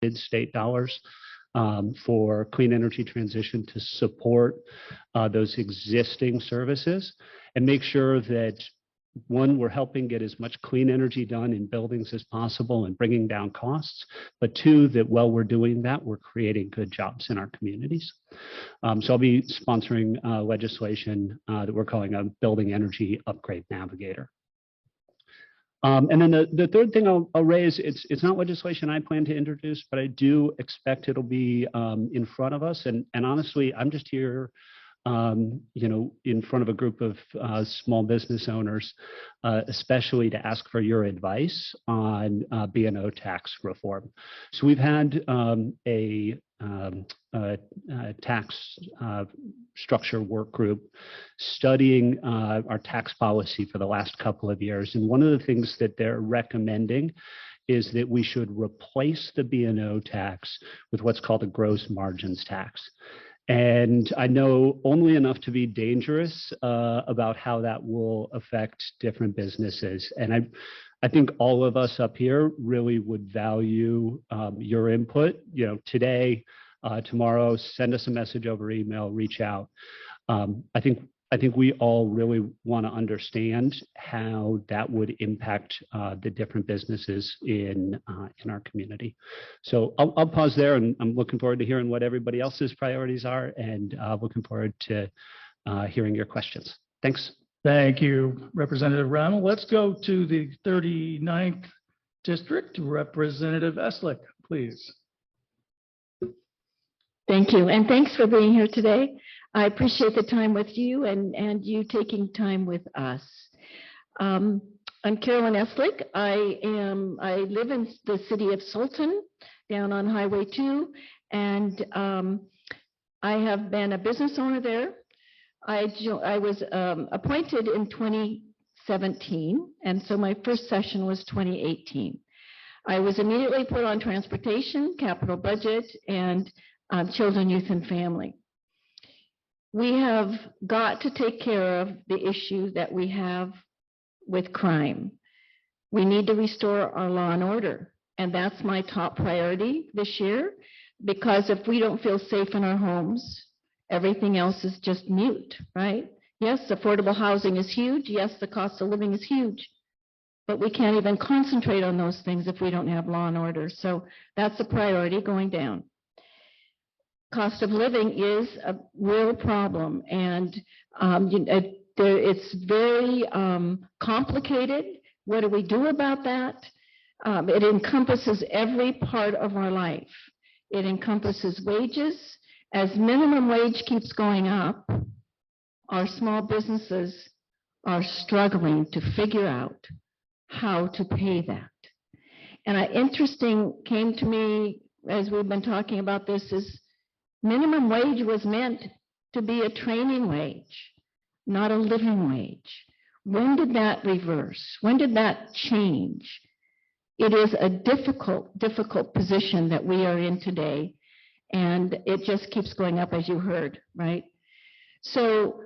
state dollars for clean energy transition to support those existing services and make sure that, one, we're helping get as much clean energy done in buildings as possible and bringing down costs, but two, that while we're doing that, we're creating good jobs in our communities. So I'll be sponsoring legislation that we're calling a Building Energy Upgrade Navigator. And then the third thing I'll raise, it's not legislation I plan to introduce, but I do expect it'll be in front of us. And honestly, I'm just here, in front of a group of small business owners, especially to ask for your advice on B&O tax reform. So we've had a tax structure work group studying our tax policy for the last couple of years. And one of the things that they're recommending is that we should replace the B&O tax with what's called a gross margins tax. And I know only enough to be dangerous about how that will affect different businesses. And I think all of us up here really would value your input. Today, tomorrow, send us a message over email, reach out. I think we all really want to understand how that would impact the different businesses in our community. So I'll pause there, and I'm looking forward to hearing what everybody else's priorities are, and looking forward to hearing your questions. Thanks. Thank you, Representative Ramel. Let's go to the 39th District. Representative Eslick, please. Thank you, and thanks for being here today. I appreciate the time with you and you taking time with us. I'm Carolyn Eslick. I live in the city of Sultan, down on Highway 2, and I have been a business owner there. I was appointed in 2017, and so my first session was 2018. I was immediately put on transportation, capital budget, and children, youth, and family. We have got to take care of the issue that we have with crime. We need to restore our law and order, and that's my top priority this year, because if we don't feel safe in our homes, everything else is just mute, right? Yes, affordable housing is huge. Yes, the cost of living is huge, but we can't even concentrate on those things if we don't have law and order. So that's a priority going down. Cost of living is a real problem, and it's very complicated. What do we do about that? It encompasses every part of our life. It encompasses wages. As minimum wage keeps going up, our small businesses are struggling to figure out how to pay that. And interesting came to me as we've been talking about this is minimum wage was meant to be a training wage, not a living wage. When did that reverse? When did that change? It is a difficult position that we are in today, and it just keeps going up, as you heard, right? So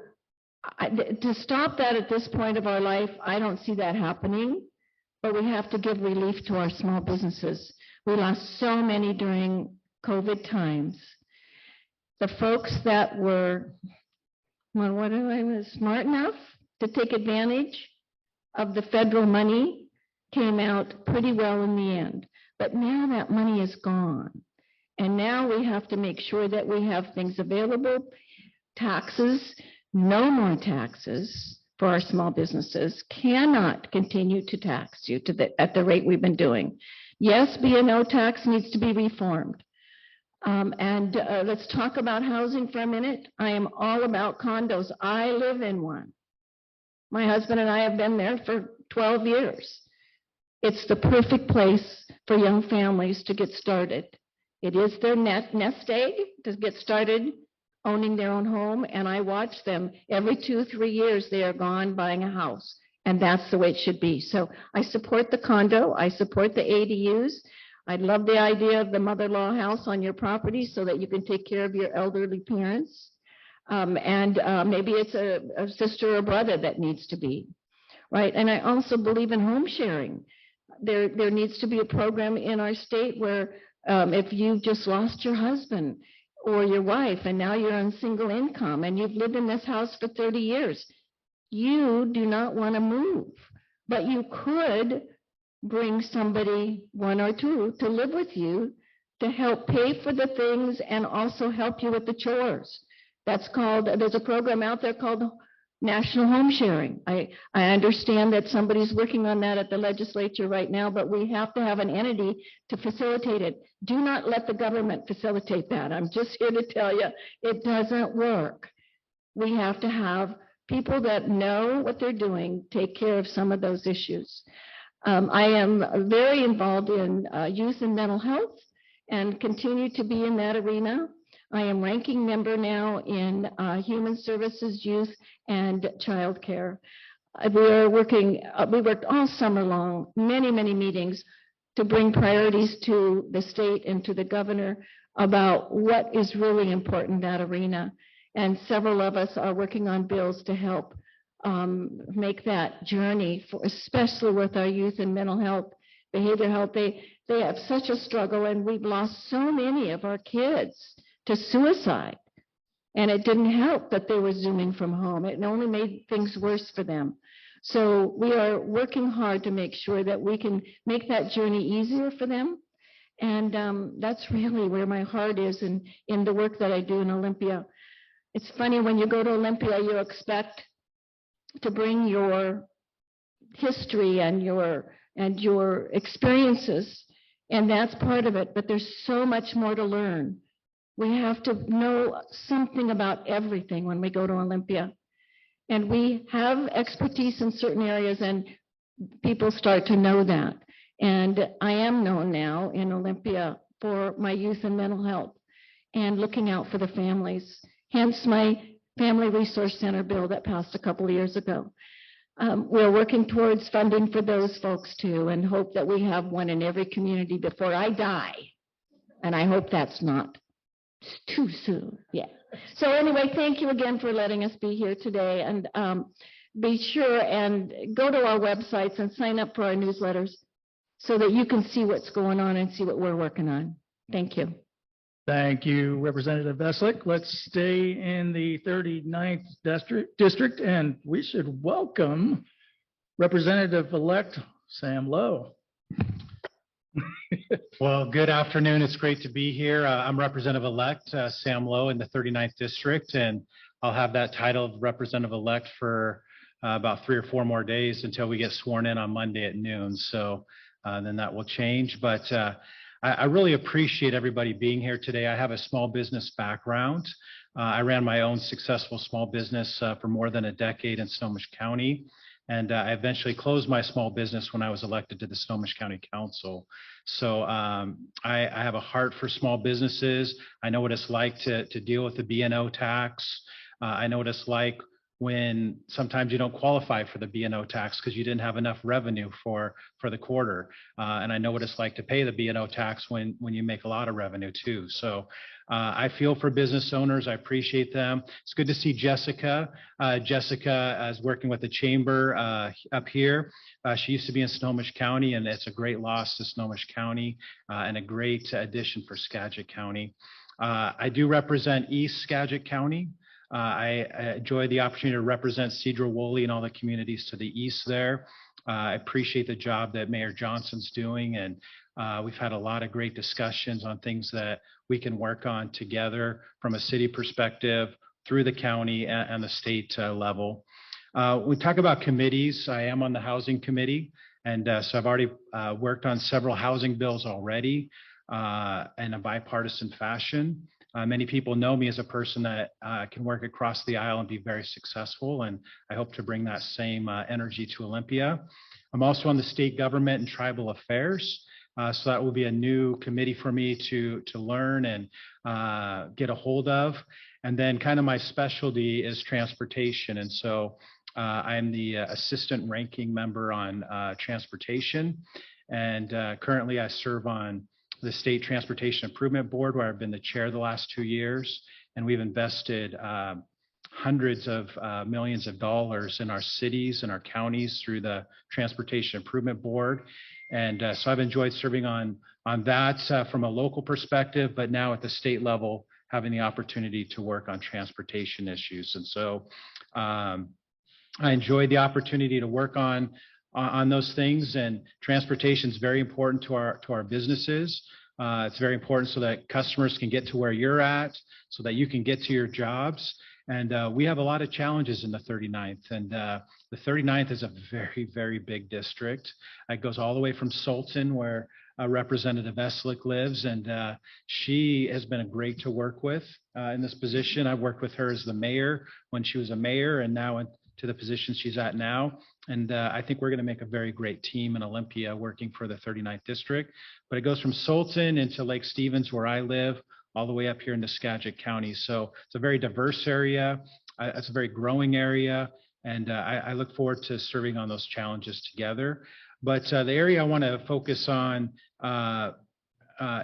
to stop that at this point of our life, I don't see that happening, but we have to give relief to our small businesses. We lost so many during COVID times. The folks that were, smart enough to take advantage of the federal money came out pretty well in the end. But now that money is gone. And now we have to make sure that we have things available. Taxes, no more taxes for our small businesses. Cannot continue to tax you at the rate we've been doing. Yes, B&O tax needs to be reformed. Let's talk about housing for a minute. I am all about condos. I live in one. My husband and I have been there for 12 years. It's the perfect place for young families to get started. It is their nest egg to get started owning their own home, and I watch them every 2-3 years. They are gone buying a house, and that's the way it should be. So I support the condo. I support the ADUs. I love the idea of the mother-in-law house on your property so that you can take care of your elderly parents. Maybe it's a sister or brother that needs to be, right? And I also believe in home sharing. There needs to be a program in our state where If you've just lost your husband or your wife and now you're on single income and you've lived in this house for 30 years, you do not want to move, but you could bring somebody, one or two, to live with you to help pay for the things and also help you with the chores. That's called, there's a program out there called National Home Sharing. I understand that somebody's working on that at the legislature right now, but we have to have an entity to facilitate it. Do not let the government facilitate that. I'm just here to tell you, it doesn't work. We have to have people that know what they're doing take care of some of those issues. I am very involved in youth and mental health and continue to be in that arena. I am ranking member now in Human Services, Youth, and Child Care. We worked all summer long, many meetings to bring priorities to the state and to the governor about what is really important in that arena. And several of us are working on bills to help make that journey, especially with our youth and mental health, behavioral health. They have such a struggle, and we've lost so many of our kids to suicide. And it didn't help that they were Zooming from home. It only made things worse for them. So we are working hard to make sure that we can make that journey easier for them. And that's really where my heart is in the work that I do in Olympia. It's funny, when you go to Olympia, you expect to bring your history and your experiences, and that's part of it, but there's so much more to learn. We have to know something about everything when we go to Olympia. And we have expertise in certain areas, and people start to know that. And I am known now in Olympia for my youth and mental health and looking out for the families. Hence my Family Resource Center bill that passed a couple of years ago. We're working towards funding for those folks too, and hope that we have one in every community before I die. And I hope that's not too soon. Yeah. So anyway, thank you again for letting us be here today, and be sure and go to our websites and sign up for our newsletters so that you can see what's going on and see what we're working on. Thank you. Thank you, Representative Eslick. Let's stay in the 39th district, and we should welcome Representative-elect Sam Lowe. Well, good afternoon. It's great to be here. I'm Representative-elect Sam Lowe in the 39th district, and I'll have that title of Representative-elect for about 3 or 4 more days until we get sworn in on Monday at noon. So then that will change. But I really appreciate everybody being here today. I have a small business background. I ran my own successful small business for more than a decade in Snohomish County. And I eventually closed my small business when I was elected to the Snohomish County Council. So I have a heart for small businesses. I know what it's like to deal with the B&O tax. I know what it's like when sometimes you don't qualify for the B&O tax because you didn't have enough revenue for the quarter. And I know what it's like to pay the B&O tax when you make a lot of revenue too. So I feel for business owners. I appreciate them. It's good to see Jessica. Jessica is working with the chamber up here. She used to be in Snohomish County, and it's a great loss to Snohomish County and a great addition for Skagit County. I do represent East Skagit County. I enjoy the opportunity to represent Cedro-Woolley and all the communities to the east there. I appreciate the job that Mayor Johnson's doing, and we've had a lot of great discussions on things that we can work on together from a city perspective, through the county and the state level. We talk about committees. I am on the housing committee, and so I've already worked on several housing bills already in a bipartisan fashion. Many people know me as a person that can work across the aisle and be very successful, and I hope to bring that same energy to Olympia. I'm also on the state government and tribal affairs, so that will be a new committee for me to learn and get a hold of. And then kind of my specialty is transportation, and so I'm the assistant ranking member on transportation, and currently I serve on the State Transportation Improvement Board, where I've been the chair the last 2 years, and we've invested hundreds of millions of dollars in our cities and our counties through the Transportation Improvement Board. And so I've enjoyed serving on that from a local perspective, but now at the state level, having the opportunity to work on transportation issues. And so I enjoyed the opportunity to work on those things, and transportation is very important to our businesses. It's very important so that customers can get to where you're at, so that you can get to your jobs. And we have a lot of challenges in the 39th, and the 39th is a very, very big district. It goes all the way from Sultan, where Representative Eslick lives, and she has been great to work with in this position. I've worked with her as the mayor when she was a mayor, and now to the position she's at now. And I think we're going to make a very great team in Olympia working for the 39th district. But it goes from Sultan into Lake Stevens, where I live, all the way up here into Skagit County. So it's a very diverse area. It's a very growing area. And I look forward to serving on those challenges together. But the area I want to focus on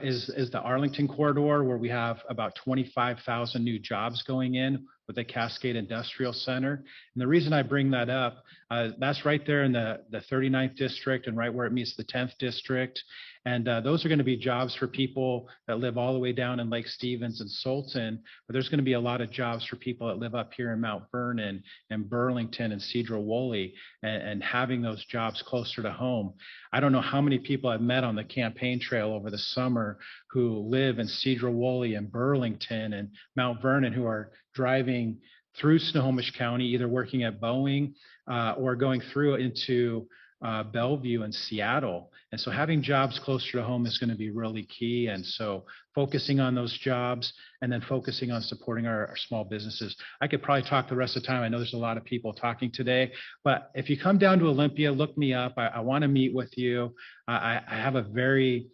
is the Arlington corridor, where we have about 25,000 new jobs going in with the Cascade Industrial Center. And the reason I bring that up, that's right there in the 39th district and right where it meets the 10th district. And those are going to be jobs for people that live all the way down in Lake Stevens and Sultan, but there's going to be a lot of jobs for people that live up here in Mount Vernon and Burlington and Cedar-Woolley, and having those jobs closer to home. I don't know how many people I've met on the campaign trail over the summer who live in Cedar-Woolley and Burlington and Mount Vernon, who are driving through Snohomish County, either working at Boeing or going through into Bellevue and Seattle. And so having jobs closer to home is going to be really key. And so focusing on those jobs and then focusing on supporting our small businesses. I could probably talk the rest of the time. I know there's a lot of people talking today, but if you come down to Olympia, look me up. I want to meet with you. I have a very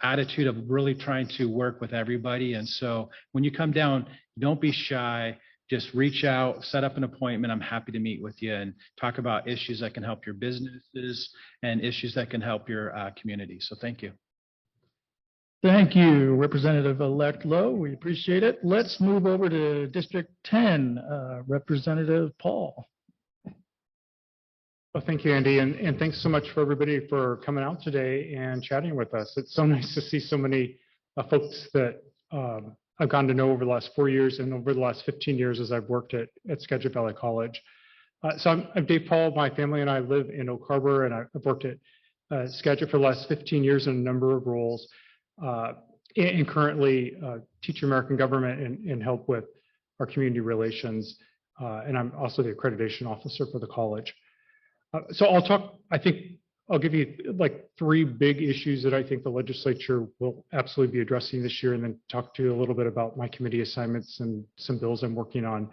attitude of really trying to work with everybody. And so when you come down, don't be shy. Just reach out, set up an appointment. I'm happy to meet with you and talk about issues that can help your businesses and issues that can help your community. So thank you. Thank you, Representative-elect Lowe. We appreciate it. Let's move over to District 10, Representative Paul. Well, thank you, Andy, and thanks so much for everybody for coming out today and chatting with us. It's so nice to see so many folks that I've gotten to know over the last 4 years and over the last 15 years as I've worked at Skagit Valley College. So I'm Dave Paul. My family and I live in Oak Harbor, and I've worked at Skagit for the last 15 years in a number of roles, and currently teach American government and help with our community relations. And I'm also the accreditation officer for the college. So I'll give you like 3 big issues that I think the legislature will absolutely be addressing this year, and then talk to you a little bit about my committee assignments and some bills I'm working on.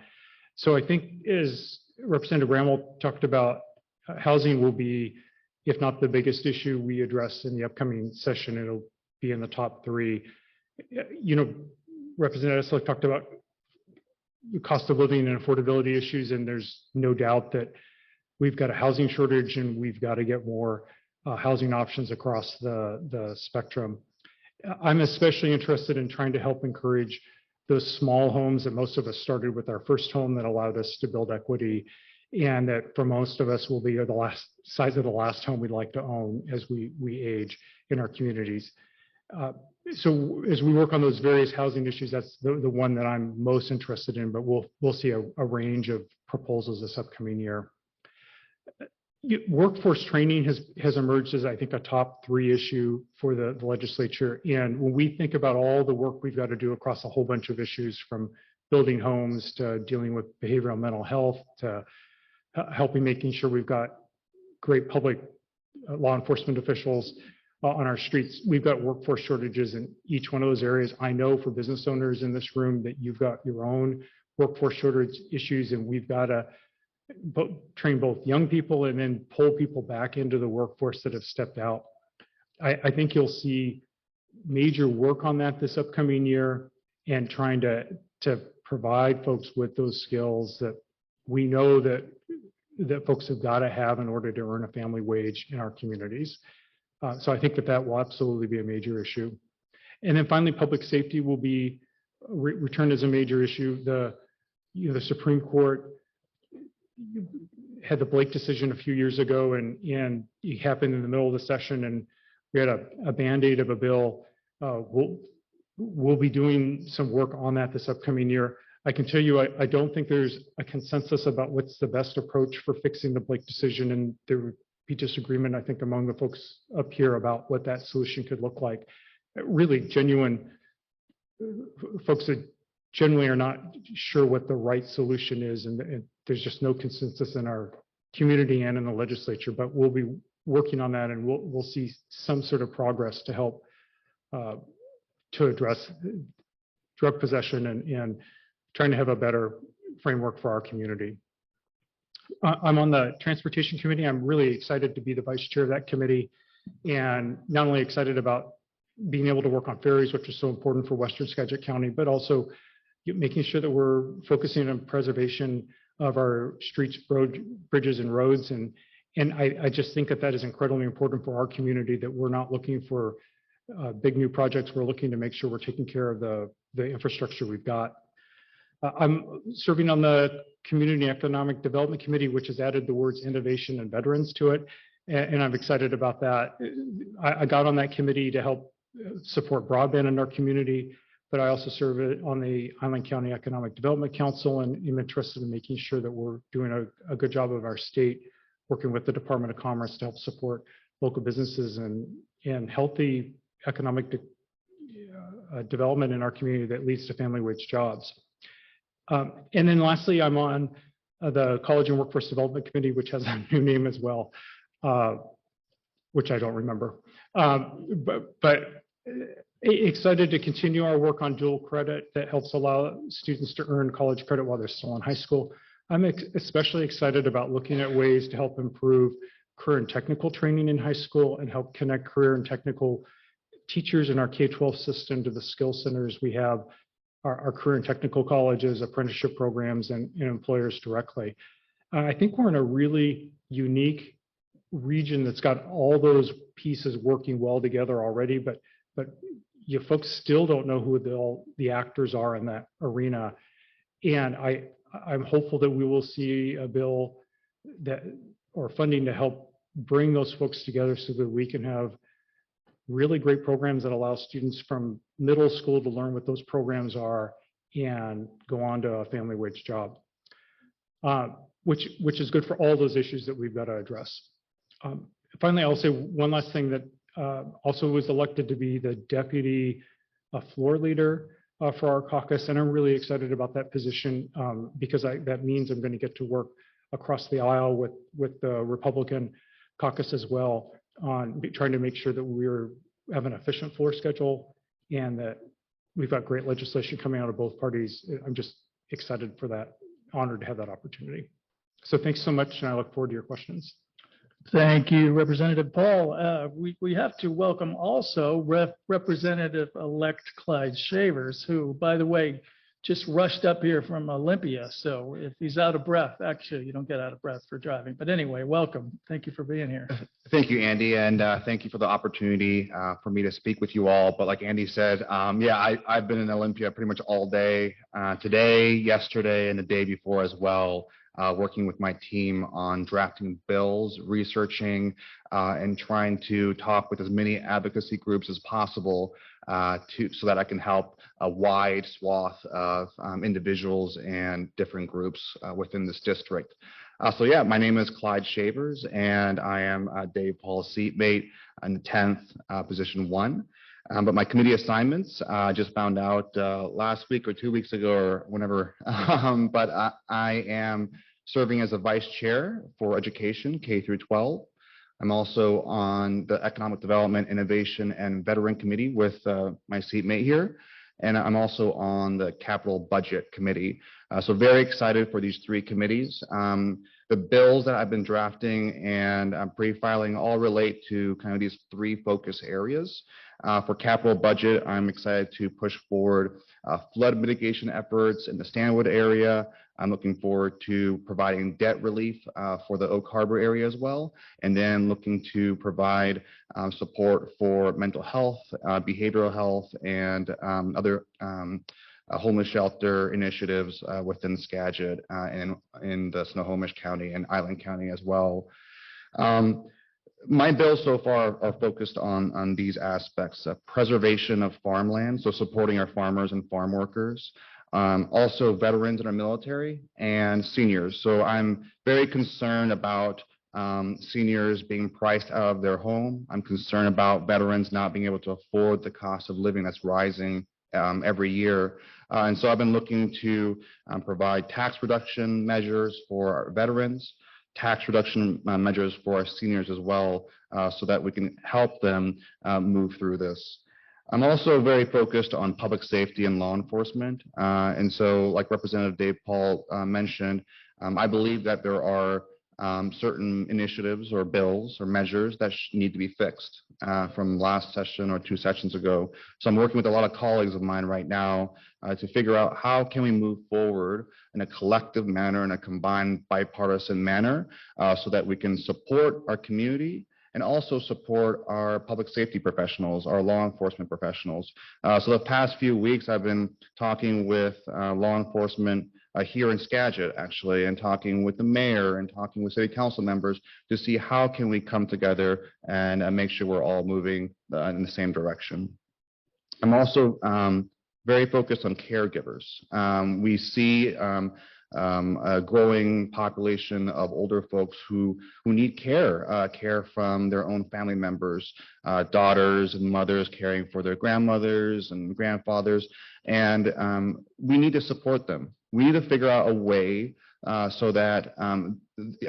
So I think, as Representative Ramel talked about, housing will be, if not the biggest issue we address in the upcoming session, it'll be in the top 3. You know, Representative Eslick talked about the cost of living and affordability issues, and there's no doubt that we've got a housing shortage, and we've got to get more housing options across the spectrum. I'm especially interested in trying to help encourage those small homes that most of us started with our first home, that allowed us to build equity, and that for most of us will be the last size of the last home we'd like to own as we age in our communities. So as we work on those various housing issues, that's the one that I'm most interested in, but we'll see a range of proposals this upcoming year. Workforce training has emerged as, I think, a top 3 issue for the legislature. And when we think about all the work we've got to do across a whole bunch of issues, from building homes to dealing with behavioral and mental health to helping making sure we've got great public law enforcement officials on our streets, we've got workforce shortages in each one of those areas. I know for business owners in this room that you've got your own workforce shortage issues, and we've got to train both young people and then pull people back into the workforce that have stepped out. I think you'll see major work on that this upcoming year, and trying to provide folks with those skills that we know that folks have got to have in order to earn a family wage in our communities. So I think that will absolutely be a major issue. And then finally, public safety will be returned as a major issue. the Supreme Court had the Blake decision a few years ago, and it happened in the middle of the session, and we had a Band-Aid of a bill. We'll be doing some work on that this upcoming year. I can tell you, I don't think there's a consensus about what's the best approach for fixing the Blake decision, and there would be disagreement, I think, among the folks up here about what that solution could look like. Really genuine folks that generally are not sure what the right solution is, and there's just no consensus in our community and in the legislature, but we'll be working on that, and we'll see some sort of progress to help to address drug possession and trying to have a better framework for our community. I'm on the Transportation Committee. I'm really excited to be the vice chair of that committee, and not only excited about being able to work on ferries, which is so important for Western Skagit County, but also making sure that we're focusing on preservation of our streets, bridges, and roads. And I just think that is incredibly important for our community, that we're not looking for big new projects. We're looking to make sure we're taking care of the infrastructure we've got. I'm serving on the Community Economic Development Committee, which has added the words innovation and veterans to it. And I'm excited about that. I got on that committee to help support broadband in our community, but I also serve on the Island County Economic Development Council, and am interested in making sure that we're doing a good job of our state, working with the Department of Commerce to help support local businesses and healthy economic development in our community that leads to family wage jobs. And then lastly, I'm on the College and Workforce Development Committee, which has a new name as well, which I don't remember. But excited to continue our work on dual credit that helps allow students to earn college credit while they're still in high school. I'm especially excited about looking at ways to help improve career and technical training in high school and help connect career and technical teachers in our K-12 system to the skill centers we have, our career and technical colleges, apprenticeship programs, and employers directly. I think we're in a really unique region that's got all those pieces working well together already, but you folks still don't know who the actors are in that arena. And I'm hopeful that we will see a bill or funding to help bring those folks together so that we can have really great programs that allow students from middle school to learn what those programs are and go on to a family wage job, which is good for all those issues that we've got to address. Finally, I'll say one last thing, that also was elected to be the deputy floor leader for our caucus, and I'm really excited about that position because that means I'm going to get to work across the aisle with the Republican caucus as well on trying to make sure that we have an efficient floor schedule and that we've got great legislation coming out of both parties. I'm just excited for that, honored to have that opportunity. So thanks so much, and I look forward to your questions. Thank you, Representative Paul. We have to welcome also Representative-elect Clyde Shavers, who, by the way, just rushed up here from Olympia. So if he's out of breath, actually, you don't get out of breath for driving. But anyway, welcome. Thank you for being here. Thank you, Andy, and thank you for the opportunity for me to speak with you all. But like Andy said, yeah, I've been in Olympia pretty much all day today, yesterday, and the day before as well. Working with my team on drafting bills, researching, and trying to talk with as many advocacy groups as possible so that I can help a wide swath of individuals and different groups within this district. So yeah, my name is Clyde Shavers, and I am Dave Paul's seatmate in the 10th position 1. But my committee assignments, I just found out last week or 2 weeks ago or whenever, but I am serving as a vice chair for education, K through 12. I'm also on the Economic Development, Innovation, and Veteran Committee with my seatmate here. And I'm also on the Capital Budget Committee. So very excited for these 3 committees. The bills that I've been drafting and pre-filing all relate to kind of these 3 focus areas. For capital budget, I'm excited to push forward flood mitigation efforts in the Stanwood area. I'm looking forward to providing debt relief for the Oak Harbor area as well, and then looking to provide support for mental health, behavioral health, and other homeless shelter initiatives within Skagit and in the Snohomish County and Island County as well. My bills so far are focused on these aspects of preservation of farmland, so supporting our farmers and farm workers, also veterans in our military and seniors. So I'm very concerned about seniors being priced out of their home. I'm concerned about veterans not being able to afford the cost of living that's rising every year. And so I've been looking to provide tax reduction measures for our veterans, tax reduction measures for our seniors as well, so that we can help them move through this. I'm also very focused on public safety and law enforcement. And so like Representative Dave Paul mentioned, I believe that there are certain initiatives or bills or measures that need to be fixed from last session or 2 sessions ago. So I'm working with a lot of colleagues of mine right now to figure out how can we move forward in a collective manner, in a combined bipartisan manner, so that we can support our community and also support our public safety professionals, our law enforcement professionals. So the past few weeks, I've been talking with law enforcement here in Skagit, actually, and talking with the mayor and talking with city council members to see how can we come together and make sure we're all moving in the same direction. I'm also very focused on caregivers. We see a growing population of older folks who need care from their own family members, daughters and mothers caring for their grandmothers and grandfathers, and we need to support them. We need to figure out a way so that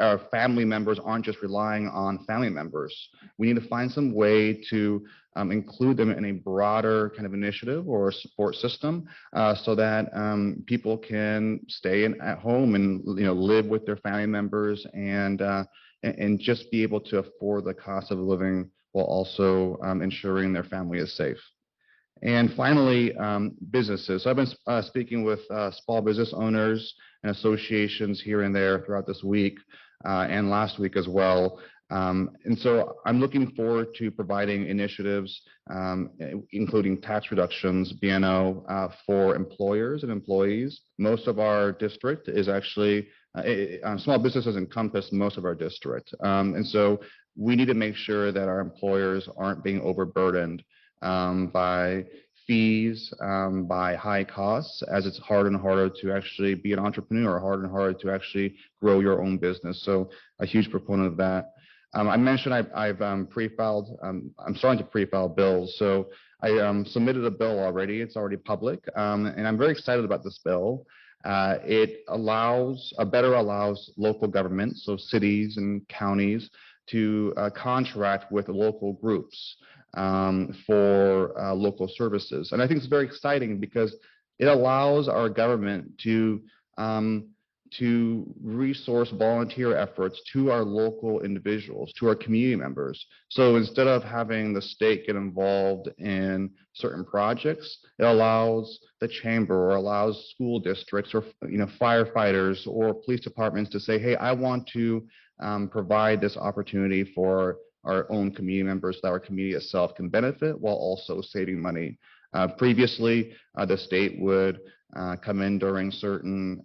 our family members aren't just relying on family members. We need to find some way to include them in a broader kind of initiative or support system so that people can stay at home and live with their family members and just be able to afford the cost of living while also ensuring their family is safe. And finally, businesses. So I've been speaking with small business owners and associations here and there throughout this week and last week as well. And so I'm looking forward to providing initiatives, including tax reductions, B&O, for employers and employees. Most of our district is actually, small businesses encompass most of our district. And so we need to make sure that our employers aren't being overburdened by fees, by high costs, as it's harder and harder to actually be an entrepreneur, harder and harder to actually grow your own business. So a huge proponent of that. I mentioned I've pre-filed, I'm starting to pre-file bills. So I submitted a bill already. It's already public. And I'm very excited about this bill. It better allows local governments, so cities and counties, to contract with local groups for local services. And I think it's very exciting because it allows our government to resource volunteer efforts to our local individuals, to our community members. So instead of having the state get involved in certain projects, it allows the chamber or allows school districts or firefighters or police departments to say, hey, I want to provide this opportunity for our own community members so that our community itself can benefit while also saving money. Previously, the state would come in during certain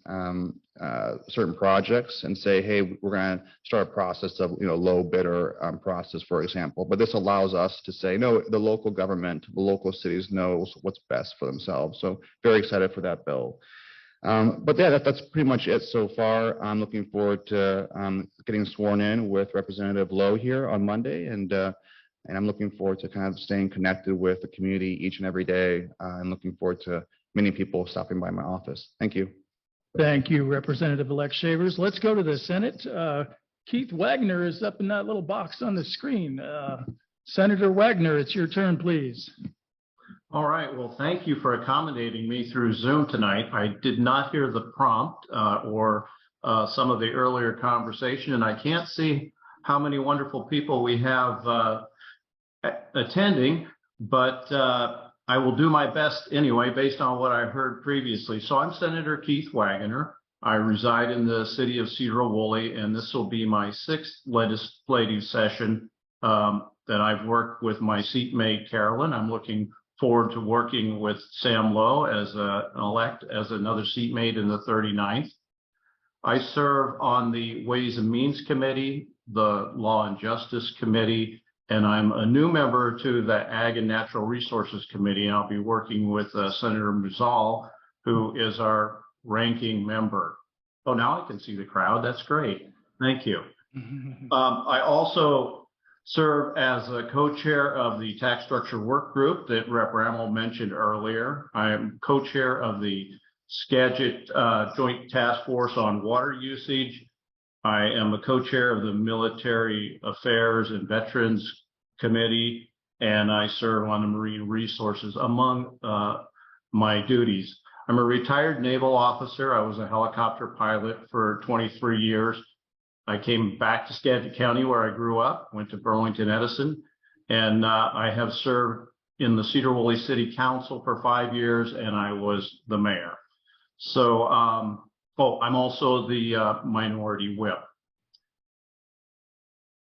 projects and say, hey, we're going to start a process of low bidder process, for example. But this allows us to say, no, the local government, the local cities knows what's best for themselves. So very excited for that bill. But yeah, that's pretty much it so far. I'm looking forward to getting sworn in with Representative Lowe here on Monday, and I'm looking forward to kind of staying connected with the community each and every day, and looking forward to many people stopping by my office. Thank you. Thank you, Representative-elect Shavers. Let's go to the Senate. Keith Wagoner is up in that little box on the screen. Senator Wagoner, it's your turn, please. All right. Well, thank you for accommodating me through Zoom tonight. I did not hear the prompt or some of the earlier conversation, and I can't see how many wonderful people we have attending, but I will do my best anyway, based on what I heard previously. So I'm Senator Keith Wagoner. I reside in the city of Cedar-Woolley, and this will be my 6th legislative session that I've worked with my seatmate, Carolyn. I'm looking forward to working with Sam Lowe as an elect as another seatmate in the 39th. I serve on the Ways and Means Committee, the Law and Justice Committee, and I'm a new member to the Ag and Natural Resources Committee. I'll be working with Senator Muzall, who is our ranking member. Oh, now I can see the crowd. That's great. Thank you. I also serve as a co-chair of the tax structure work group that Rep. Ramel mentioned earlier. I am co-chair of the Skagit Joint Task Force on Water Usage. I am a co-chair of the Military Affairs and Veterans Committee, and I serve on the Marine Resources among my duties. I'm a retired naval officer. I was a helicopter pilot for 23 years. I came back to Skagit County where I grew up, went to Burlington, Edison, and I have served in the Cedar Woolley City Council for 5 years, and I was the mayor. So, I'm also the minority whip.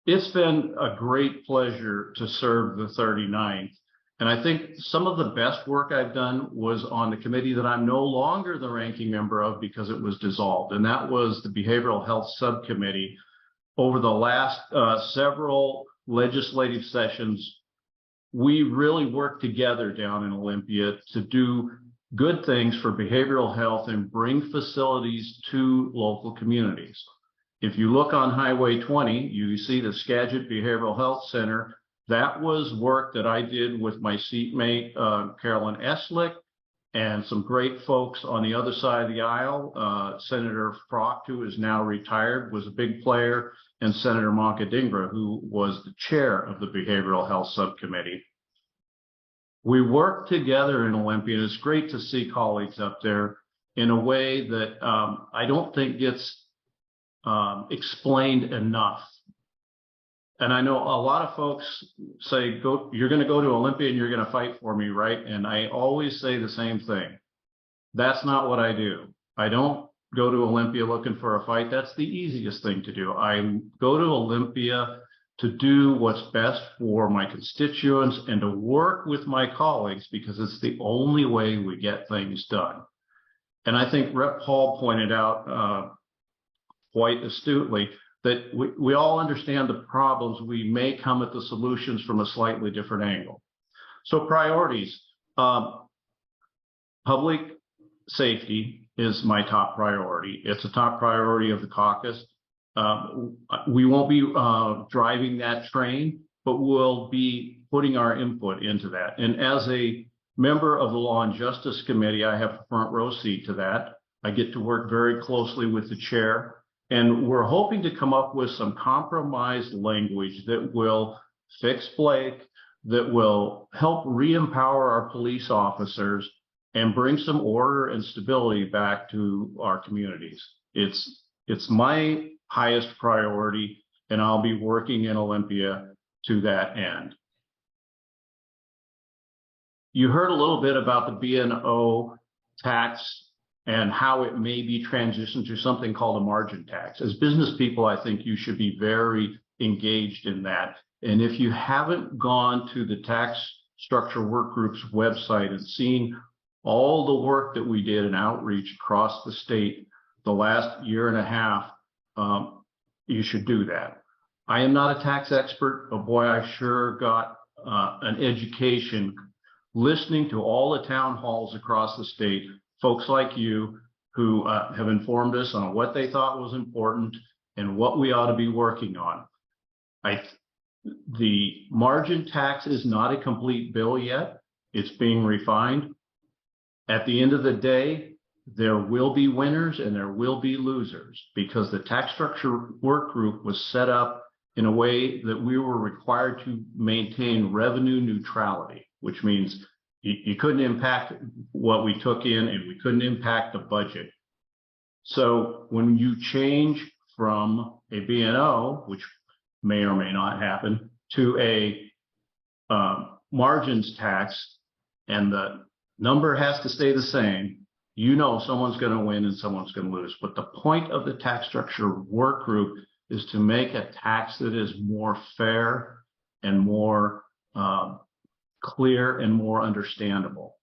It's been a great pleasure to serve the 39th. And I think some of the best work I've done was on the committee that I'm no longer the ranking member of because it was dissolved. And that was the Behavioral Health Subcommittee. Over the last several legislative sessions, we really worked together down in Olympia to do good things for behavioral health and bring facilities to local communities. If you look on Highway 20, you see the Skagit Behavioral Health Center. That was work that I did with my seatmate, Carolyn Eslick, and some great folks on the other side of the aisle. Senator Frocht, who is now retired, was a big player, and Senator Moncadingra, who was the chair of the Behavioral Health Subcommittee. We work together in Olympia, and it's great to see colleagues up there in a way that I don't think gets explained enough. And I know a lot of folks say, you're going to go to Olympia and you're going to fight for me, right? And I always say the same thing. That's not what I do. I don't go to Olympia looking for a fight. That's the easiest thing to do. I go to Olympia to do what's best for my constituents and to work with my colleagues because it's the only way we get things done. And I think Rep. Hall pointed out quite astutely that we all understand the problems. We may come at the solutions from a slightly different angle. So priorities, public safety is my top priority. It's a top priority of the caucus. We won't be driving that train, but we'll be putting our input into that. And as a member of the Law and Justice Committee, I have a front row seat to that. I get to work very closely with the chair. And we're hoping to come up with some compromised language that will fix Blake, that will help re-empower our police officers and bring some order and stability back to our communities. It's my highest priority, and I'll be working in Olympia to that end. You heard a little bit about the B&O tax and how it may be transitioned to something called a margin tax. As business people, I think you should be very engaged in that. And if you haven't gone to the tax structure work group's website and seen all the work that we did in outreach across the state the last year and a half, you should do that. I am not a tax expert, but boy, I sure got an education listening to all the town halls across the state, folks like you who have informed us on what they thought was important and what we ought to be working on. The margin tax is not a complete bill yet. It's being refined. At the end of the day, there will be winners and there will be losers because the tax structure work group was set up in a way that we were required to maintain revenue neutrality, which means you couldn't impact what we took in and we couldn't impact the budget. So when you change from a B&O, which may or may not happen, to a margins tax, and the number has to stay the same, you know someone's going to win and someone's going to lose. But the point of the tax structure work group is to make a tax that is more fair and more clear and more understandable.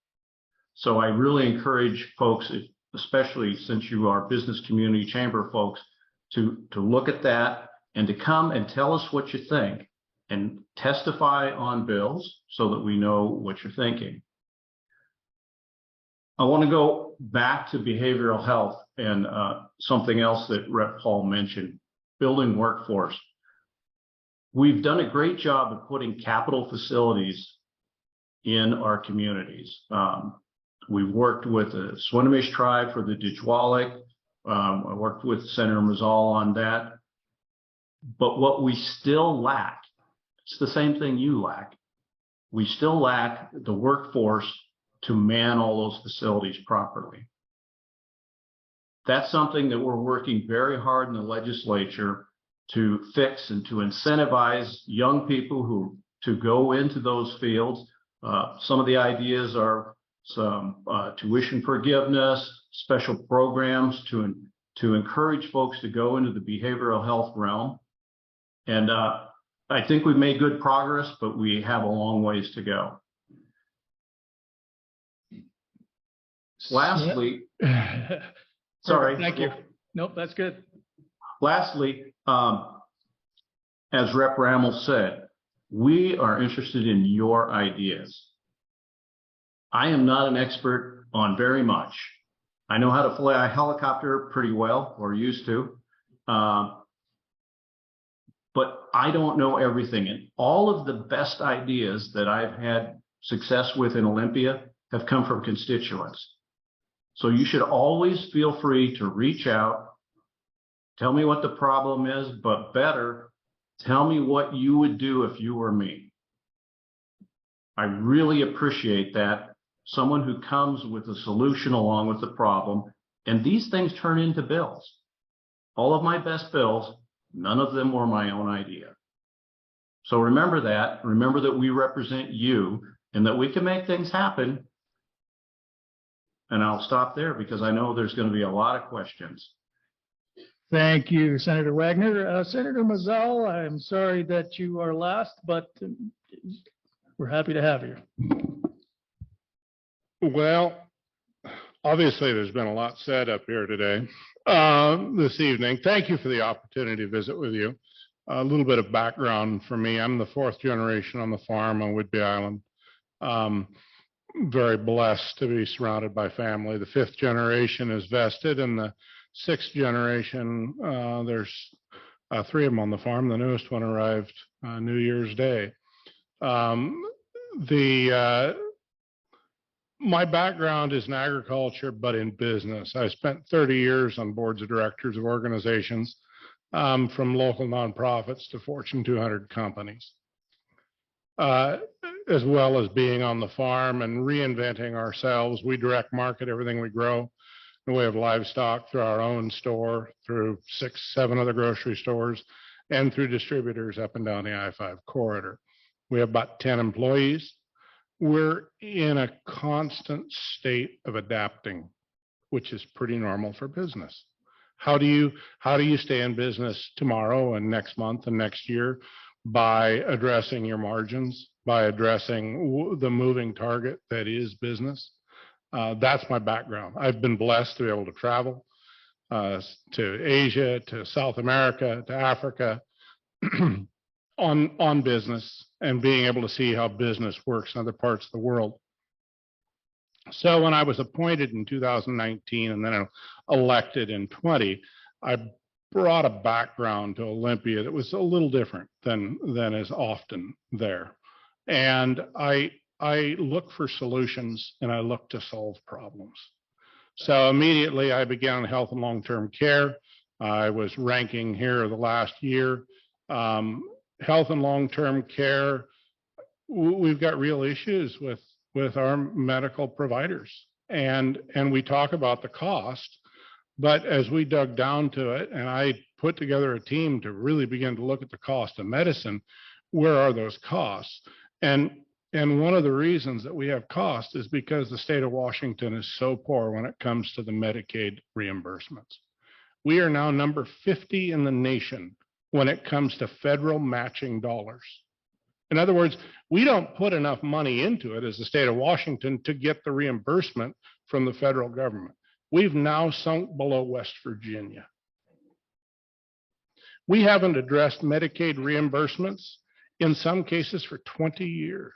So I really encourage folks, especially since you are business community chamber folks, to look at that and to come and tell us what you think and testify on bills so that we know what you're thinking. I want to go back to behavioral health and something else that Rep. Paul mentioned, building workforce. We've done a great job of putting capital facilities in our communities. We've worked with the Swinomish tribe for the Dijwalik. I worked with Senator Muzall on that. But what we still lack, it's the same thing you lack. We still lack the workforce to man all those facilities properly. That's something that we're working very hard in the legislature to fix and to incentivize young people to go into those fields. Some of the ideas are some tuition forgiveness, special programs to encourage folks to go into the behavioral health realm. And I think we've made good progress, but we have a long ways to go. Lastly, sorry. Thank you. Nope, that's good. Lastly, as Rep. Ramel said, we are interested in your ideas. I am not an expert on very much. I know how to fly a helicopter pretty well, or used to, but I don't know everything. And all of the best ideas that I've had success with in Olympia have come from constituents. So you should always feel free to reach out, tell me what the problem is, but better, tell me what you would do if you were me. I really appreciate that. Someone who comes with a solution along with the problem, and these things turn into bills. All of my best bills, none of them were my own idea. So remember that we represent you and that we can make things happen. And I'll stop there because I know there's going to be a lot of questions. Thank you, Senator Wagoner. Senator Muzall, I'm sorry that you are last, but we're happy to have you. Well, obviously, there's been a lot said up here today, this evening. Thank you for the opportunity to visit with you. A little bit of background for me. I'm the fourth generation on the farm on Whidbey Island. Very blessed to be surrounded by family. The fifth generation is vested, and the sixth generation, there's three of them on the farm. The newest one arrived New Year's Day. My background is in agriculture, but in business. I spent 30 years on boards of directors of organizations, from local nonprofits to Fortune 200 companies, as well as being on the farm and reinventing ourselves. We direct market everything we grow in the way of livestock through our own store, through 6, 7 other grocery stores, and through distributors up and down the I-5 corridor. We have about 10 employees. We're in a constant state of adapting, which is pretty normal for business. How do you stay in business tomorrow and next month and next year? By addressing your margins, by addressing the moving target that is business. That's my background. I've been blessed to be able to travel to Asia, to South America, to Africa on business, and being able to see how business works in other parts of the world. So when I was appointed in 2019 and then elected in 20, I brought a background to Olympia that was a little different than is often there. And I look for solutions and I look to solve problems. So immediately I began health and long-term care. I was ranking here the last year. Health and long-term care, we've got real issues with our medical providers. And we talk about the cost, but as we dug down to it, and I put together a team to really begin to look at the cost of medicine, where are those costs? And one of the reasons that we have cost is because the state of Washington is so poor when it comes to the Medicaid reimbursements. We are now number 50 in the nation when it comes to federal matching dollars. In other words, we don't put enough money into it as the state of Washington to get the reimbursement from the federal government. We've now sunk below West Virginia. We haven't addressed Medicaid reimbursements in some cases for 20 years.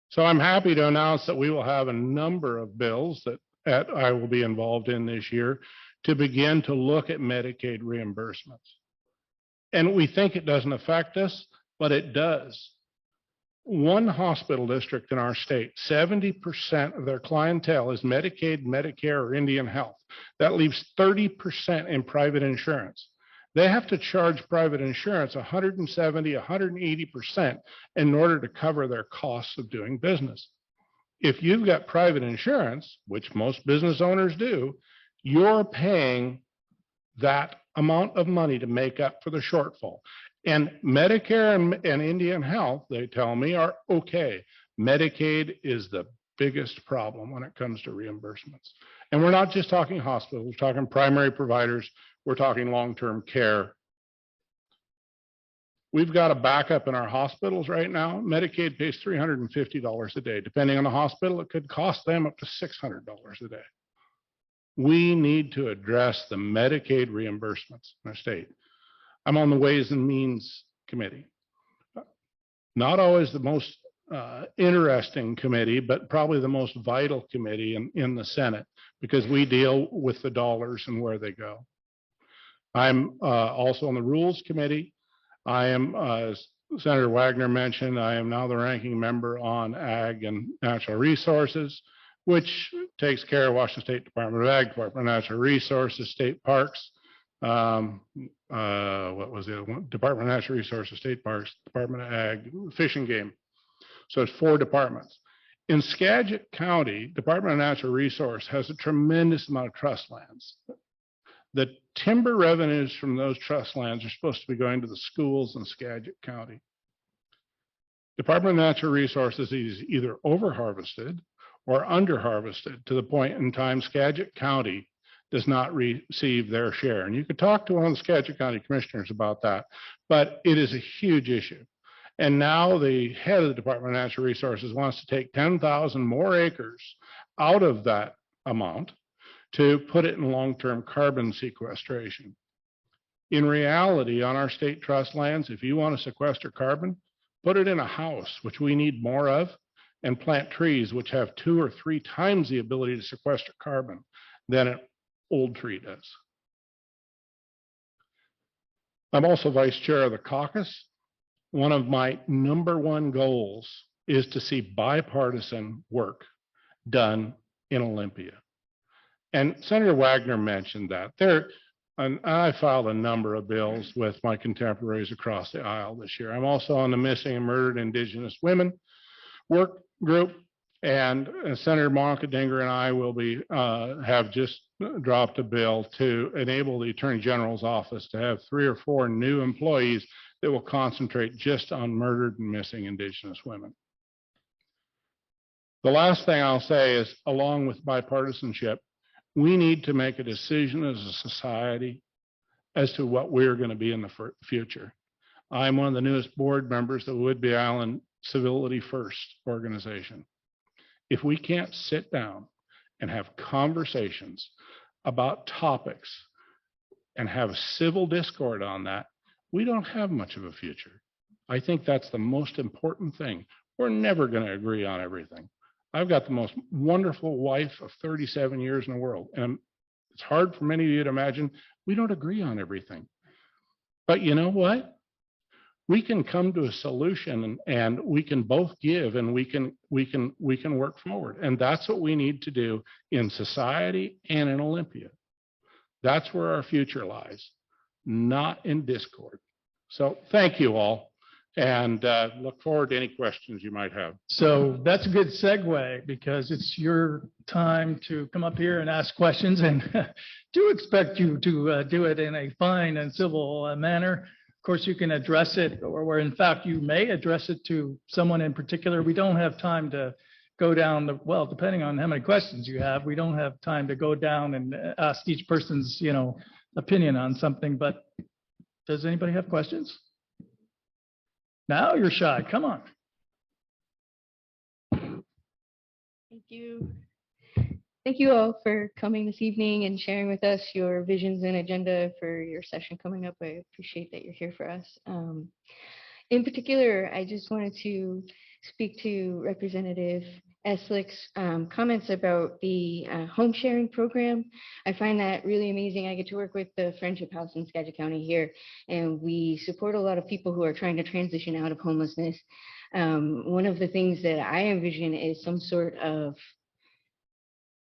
So I'm happy to announce that we will have a number of bills that I will be involved in this year to begin to look at Medicaid reimbursements. And we think it doesn't affect us, but it does. One hospital district in our state, 70% of their clientele is Medicaid, Medicare, or Indian Health. That leaves 30% in private insurance. They have to charge private insurance 170, 180% in order to cover their costs of doing business. If you've got private insurance, which most business owners do, you're paying that amount of money to make up for the shortfall. And Medicare and Indian Health, they tell me, are okay. Medicaid is the biggest problem when it comes to reimbursements. And we're not just talking hospitals, we're talking primary providers, we're talking long-term care. We've got a backup in our hospitals right now. Medicaid pays $350 a day. Depending on the hospital, it could cost them up to $600 a day. We need to address the Medicaid reimbursements in our state. I'm on the Ways and Means Committee. Not always the most interesting committee, but probably the most vital committee in the Senate, because we deal with the dollars and where they go. I'm also on the Rules Committee. I am, as Senator Wagoner mentioned, I am now the ranking member on Ag and Natural Resources, which takes care of Washington State Department of Ag, Department of Natural Resources, state parks. What was the other one? Department of Natural Resources, state parks, Department of Ag, Fish and Game. So it's 4 departments. In Skagit County, Department of Natural Resource has a tremendous amount of trust lands. The timber revenues from those trust lands are supposed to be going to the schools in Skagit County. Department of Natural Resources is either over harvested or under harvested to the point in time Skagit County does not receive their share. And you could talk to one of the Skagit County commissioners about that, but it is a huge issue. And now the head of the Department of Natural Resources wants to take 10,000 more acres out of that amount to put it in long-term carbon sequestration. In reality, on our state trust lands, if you want to sequester carbon, put it in a house, which we need more of, and plant trees, which have 2 or 3 times the ability to sequester carbon than an old tree does. I'm also vice chair of the caucus. One of my #1 goals is to see bipartisan work done in Olympia. And Senator Wagoner mentioned that. And I filed a number of bills with my contemporaries across the aisle this year. I'm also on the Missing and Murdered Indigenous Women work group. And Senator Monica Dinger and I will be have just dropped a bill to enable the Attorney General's office to have 3 or 4 new employees that will concentrate just on murdered and missing Indigenous women. The last thing I'll say is, along with bipartisanship, we need to make a decision as a society as to what we're going to be in the future. I'm one of the newest board members of the Whidbey Island Civility First organization. If we can't sit down and have conversations about topics and have civil discord on that, we don't have much of a future. I think that's the most important thing. We're never going to agree on everything. I've got the most wonderful wife of 37 years in the world, and it's hard for many of you to imagine we don't agree on everything. But you know what? We can come to a solution, and we can both give, and we can work forward. And that's what we need to do in society and in Olympia. That's where our future lies, not in discord. So thank you all, and look forward to any questions you might have. So that's a good segue, because it's your time to come up here and ask questions, and do expect you to do it in a fine and civil manner. Of course, you can address it, or in fact, you may address it to someone in particular. We don't have time to go down the, well, depending on how many questions you have, we don't have time to go down and ask each person's, opinion on something. But does anybody have questions? Now you're shy. Come on. Thank you. Thank you all for coming this evening and sharing with us your visions and agenda for your session coming up. I appreciate that you're here for us. In particular, I just wanted to speak to Representative Eslick's comments about the home sharing program. I find that really amazing. I get to work with the Friendship House in Skagit County here, and we support a lot of people who are trying to transition out of homelessness. One of the things that I envision is some sort of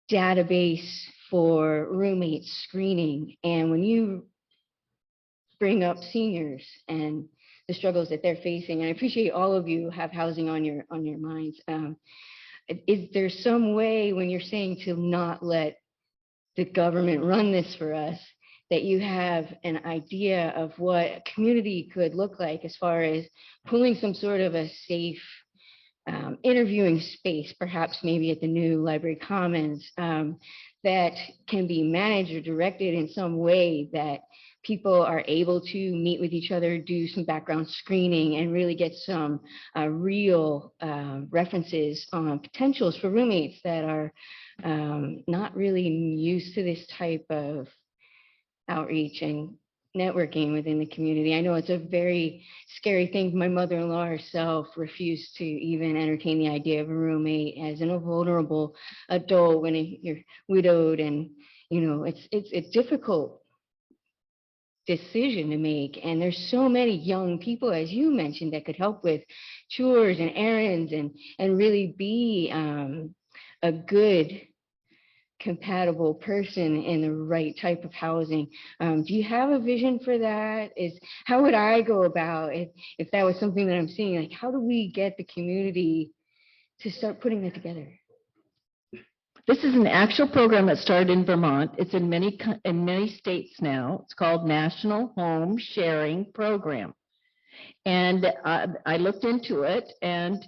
database for roommate screening. And when you bring up seniors and the struggles that they're facing, and I appreciate all of you have housing on your minds. Is there some way, when you're saying to not let the government run this for us, that you have an idea of what a community could look like as far as pulling some sort of a safe interviewing space, perhaps maybe at the new Library Commons, that can be managed or directed in some way that people are able to meet with each other, do some background screening, and really get some real references on potentials for roommates that are not really used to this type of outreach and networking within the community. I know it's a very scary thing. My mother-in-law herself refused to even entertain the idea of a roommate as a vulnerable adult when you're widowed, and it's a difficult decision to make. And there's so many young people, as you mentioned, that could help with chores and errands and really be a good compatible person in the right type of housing. Do you have a vision for that? How would I go about it if that was something that I'm seeing? Like, how do we get the community to start putting that together? This is an actual program that started in Vermont. It's in many states now. It's called National Home Sharing Program. And I looked into it, and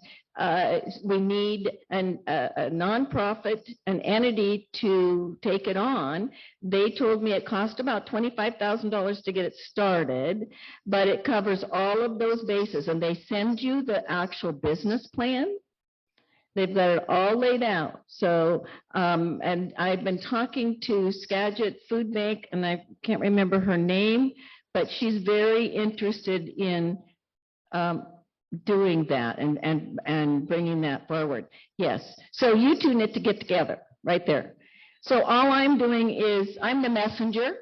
we need a nonprofit, an entity to take it on. They told me it cost about $25,000 to get it started, but it covers all of those bases, and they send you the actual business plan. They've got it all laid out. So, and I've been talking to Skagit Food Bank, and I can't remember her name, but she's very interested in doing that and bringing that forward. Yes. So you two need to get together right there. So all I'm doing is I'm the messenger,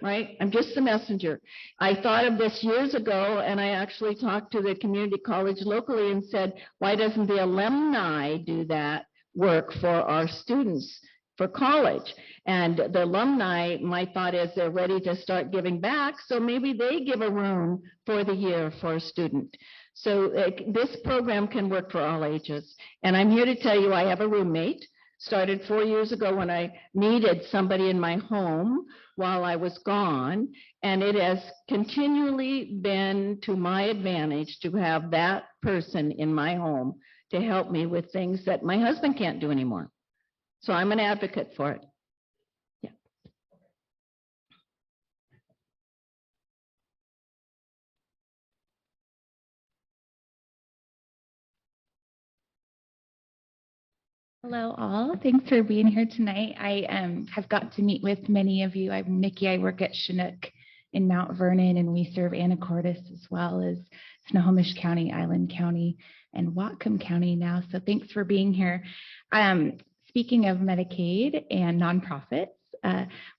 right? I'm just the messenger. I thought of this years ago, and I actually talked to the community college locally and said, why doesn't the alumni do that work for our students for college? And the alumni, my thought is they're ready to start giving back. So maybe they give a room for the year for a student. So this program can work for all ages. And I'm here to tell you, I have a roommate. Started 4 years ago when I needed somebody in my home while I was gone. And it has continually been to my advantage to have that person in my home to help me with things that my husband can't do anymore. So I'm an advocate for it. Yeah. Hello, all. Thanks for being here tonight. I have got to meet with many of you. I'm Nikki. I work at Chinook in Mount Vernon, and we serve Anacortes as well as Snohomish County, Island County, and Whatcom County now. So thanks for being here. Speaking of Medicaid and nonprofits,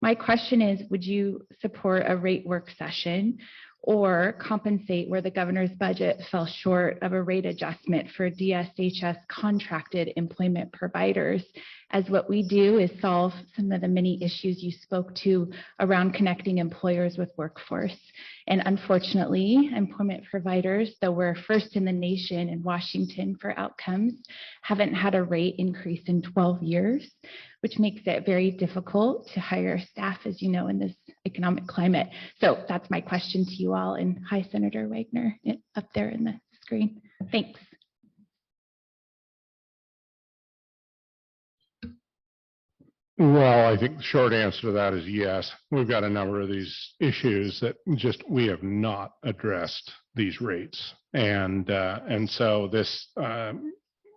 my question is, would you support a rate work session or compensate where the governor's budget fell short of a rate adjustment for DSHS contracted employment providers, as what we do is solve some of the many issues you spoke to around connecting employers with workforce. And unfortunately, employment providers, though we're first in the nation in Washington for outcomes, haven't had a rate increase in 12 years, which makes it very difficult to hire staff, as you know, in this economic climate. So that's my question to you all. And hi, Senator Wagoner, up there in the screen. Thanks. Well, I think the short answer to that is yes. We've got a number of these issues that just, we have not addressed these rates. And so this, and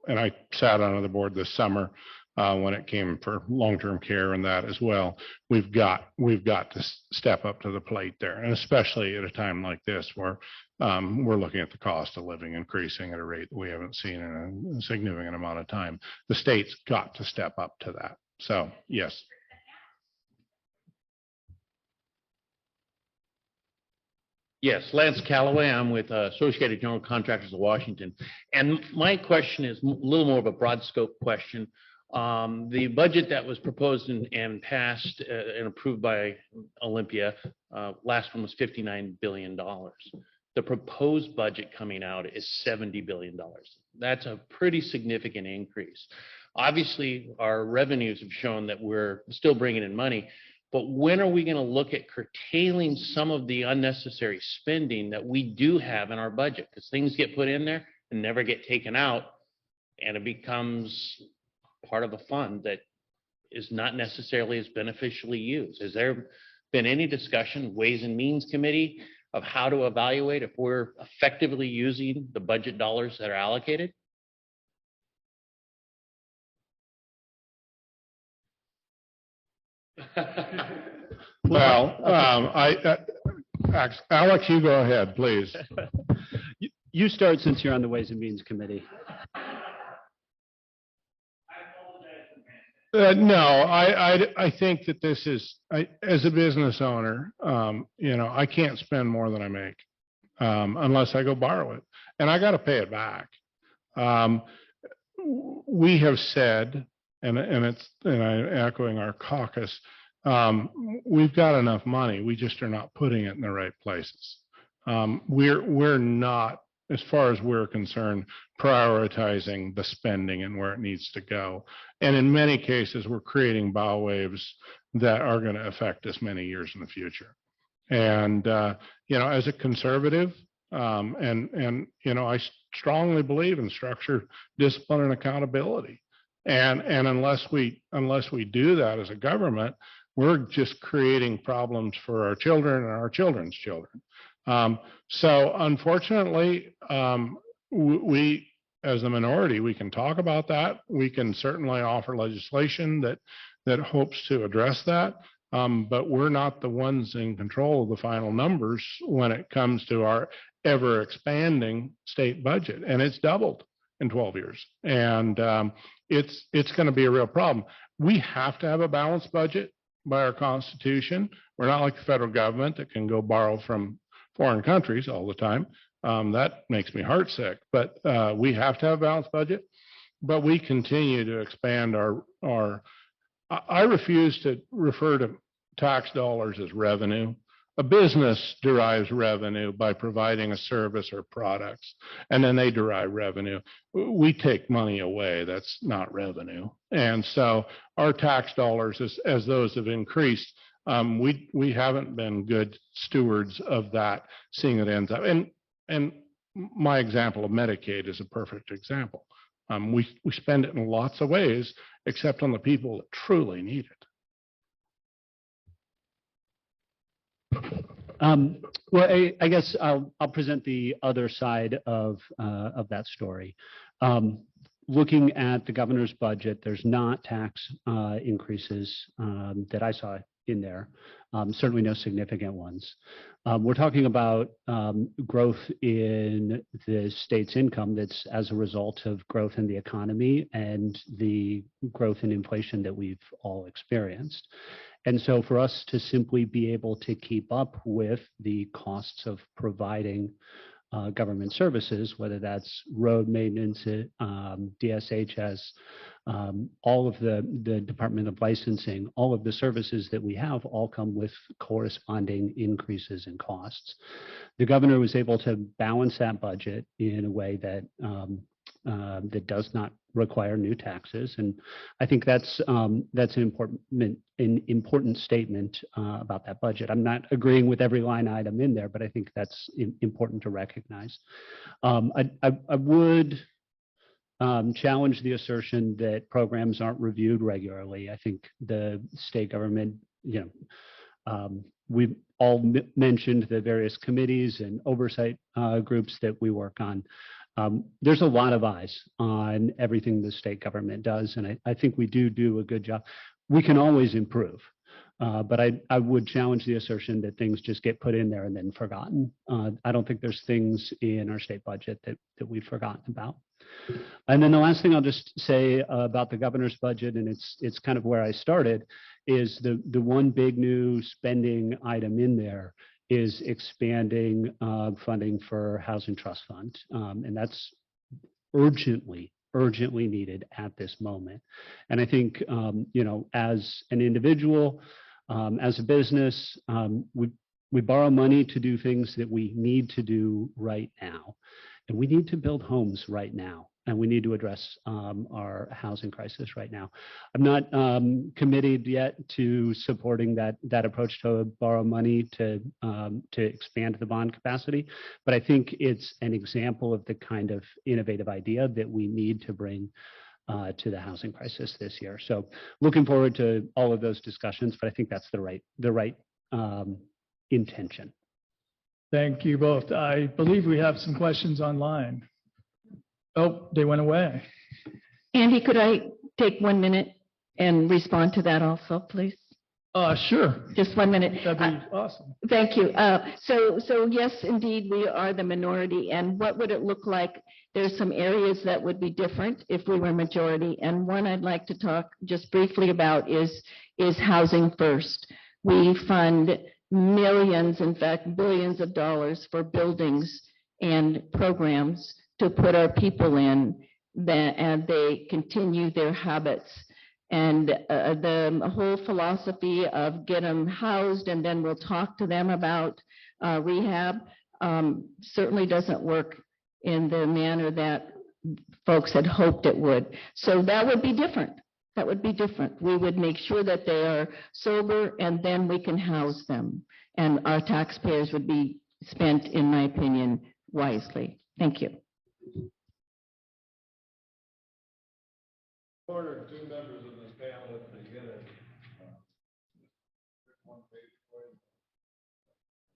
I sat on the board this summer when it came for long-term care and that as well. We've got to step up to the plate there, and especially at a time like this where we're looking at the cost of living increasing at a rate that we haven't seen in a significant amount of time. The state's got to step up to that. So, yes. Yes, Lance Calloway. I'm with Associated General Contractors of Washington. And my question is a little more of a broad scope question. The budget that was proposed and passed and approved by Olympia, last one was $59 billion. The proposed budget coming out is $70 billion. That's a pretty significant increase. Obviously, our revenues have shown that we're still bringing in money, but when are we going to look at curtailing some of the unnecessary spending that we do have in our budget? Because things get put in there and never get taken out, and it becomes part of a fund that is not necessarily as beneficially used. Has there been any discussion, Ways and Means Committee, of how to evaluate if we're effectively using the budget dollars that are allocated? Well, Alex, you go ahead, please. You start since you're on the Ways and Means Committee. No, I think that this is, as a business owner, I can't spend more than I make unless I go borrow it, and I got to pay it back. We have said, and I'm echoing our caucus, we've got enough money. We just are not putting it in the right places. We're not, as far as we're concerned, prioritizing the spending and where it needs to go. And in many cases, we're creating bow waves that are going to affect us many years in the future. And, as a conservative, I strongly believe in structure, discipline, and accountability. And unless we do that as a government, we're just creating problems for our children and our children's children. So unfortunately, we, as a minority, we can talk about that. We can certainly offer legislation that hopes to address that. But we're not the ones in control of the final numbers when it comes to our ever expanding state budget. And it's doubled in 12 years. And it's going to be a real problem. We have to have a balanced budget by our Constitution. We're not like the federal government that can go borrow from foreign countries all the time. That makes me heartsick, but we have to have a balanced budget. But we continue to expand I refuse to refer to tax dollars as revenue. A business derives revenue by providing a service or products, and then they derive revenue. We take money away. That's not revenue. And so our tax dollars, as those have increased, we haven't been good stewards of that, seeing it ends up. And my example of Medicaid is a perfect example. We spend it in lots of ways, except on the people that truly need it. Well, I guess I'll present the other side of that story. Looking at the governor's budget, there's not tax increases that I saw in there. Certainly no significant ones. We're talking about growth in the state's income that's as a result of growth in the economy and the growth in inflation that we've all experienced. And so for us to simply be able to keep up with the costs of providing government services, whether that's road maintenance, DSHS, all of the Department of Licensing, all of the services that we have all come with corresponding increases in costs. The governor was able to balance that budget in a way that that does not require new taxes, and I think that's an important statement about that budget. I'm not agreeing with every line item in there, but I think that's important to recognize. I would challenge the assertion that programs aren't reviewed regularly. I think the state government, we've all mentioned the various committees and oversight groups that we work on. There's a lot of eyes on everything the state government does, and I think we do a good job. We can always improve, but I would challenge the assertion that things just get put in there and then forgotten. I don't think there's things in our state budget that we've forgotten about. And then the last thing I'll just say about the governor's budget, and it's kind of where I started, is the one big new spending item in there is expanding funding for Housing Trust Fund. And that's urgently needed at this moment. And I think, as an individual, as a business, we borrow money to do things that we need to do right now. And we need to build homes right now. And we need to address our housing crisis right now. I'm not committed yet to supporting that approach to borrow money to expand the bond capacity, but I think it's an example of the kind of innovative idea that we need to bring to the housing crisis this year. So looking forward to all of those discussions, but I think that's the right intention. Thank you both. I believe we have some questions online. Oh, they went away. Andy, could I take 1 minute and respond to that also, please? Sure. Just 1 minute. That'd be awesome. Thank you. So yes, indeed, we are the minority. And what would it look like? There's some areas that would be different if we were majority. And one I'd like to talk just briefly about is housing first. We fund millions, in fact, billions of dollars for buildings and programs to put our people in and they continue their habits. And the whole philosophy of get them housed and then we'll talk to them about rehab certainly doesn't work in the manner that folks had hoped it would. So that would be different. That would be different. We would make sure that they are sober and then we can house them. And our taxpayers would be spent, in my opinion, wisely. Thank you. Ordered two members of this panel at the beginning.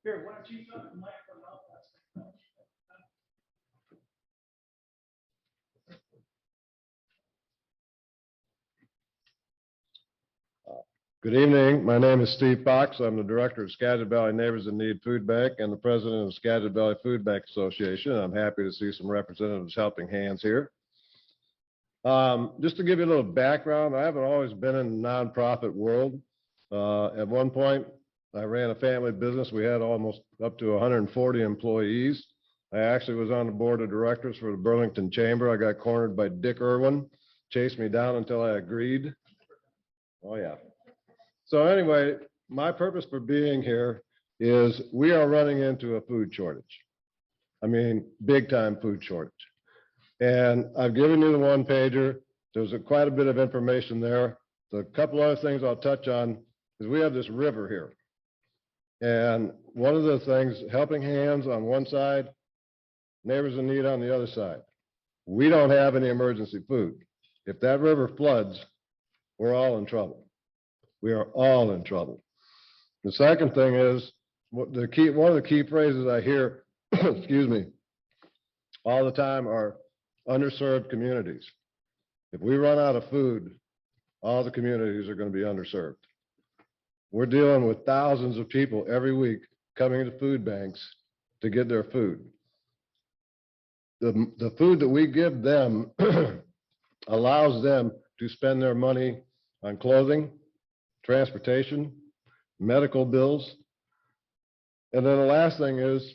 Here, why don't you shut the microphone off? Good evening. My name is Steve Fox. I'm the director of Skagit Valley Neighbors in Need Food Bank and the president of Skagit Valley Food Bank Association. I'm happy to see some representatives helping hands here. Just to give you a little background, I haven't always been in the nonprofit world. At one point, I ran a family business. We had almost up to 140 employees. I actually was on the board of directors for the Burlington Chamber. I got cornered by Dick Irwin, chased me down until I agreed. Oh yeah. So anyway, my purpose for being here is we are running into a food shortage. I mean, big time food shortage. And I've given you the one pager. There's quite a bit of information there. The couple other things I'll touch on is we have this river here. And one of the things, helping hands on one side, neighbors in need on the other side. We don't have any emergency food. If that river floods, we're all in trouble. We are all in trouble. The second thing is one of the key phrases I hear, excuse me, all the time are underserved communities. If we run out of food, all the communities are going to be underserved. We're dealing with thousands of people every week coming to food banks to get their food. The food that we give them allows them to spend their money on clothing, transportation, medical bills. And then the last thing is,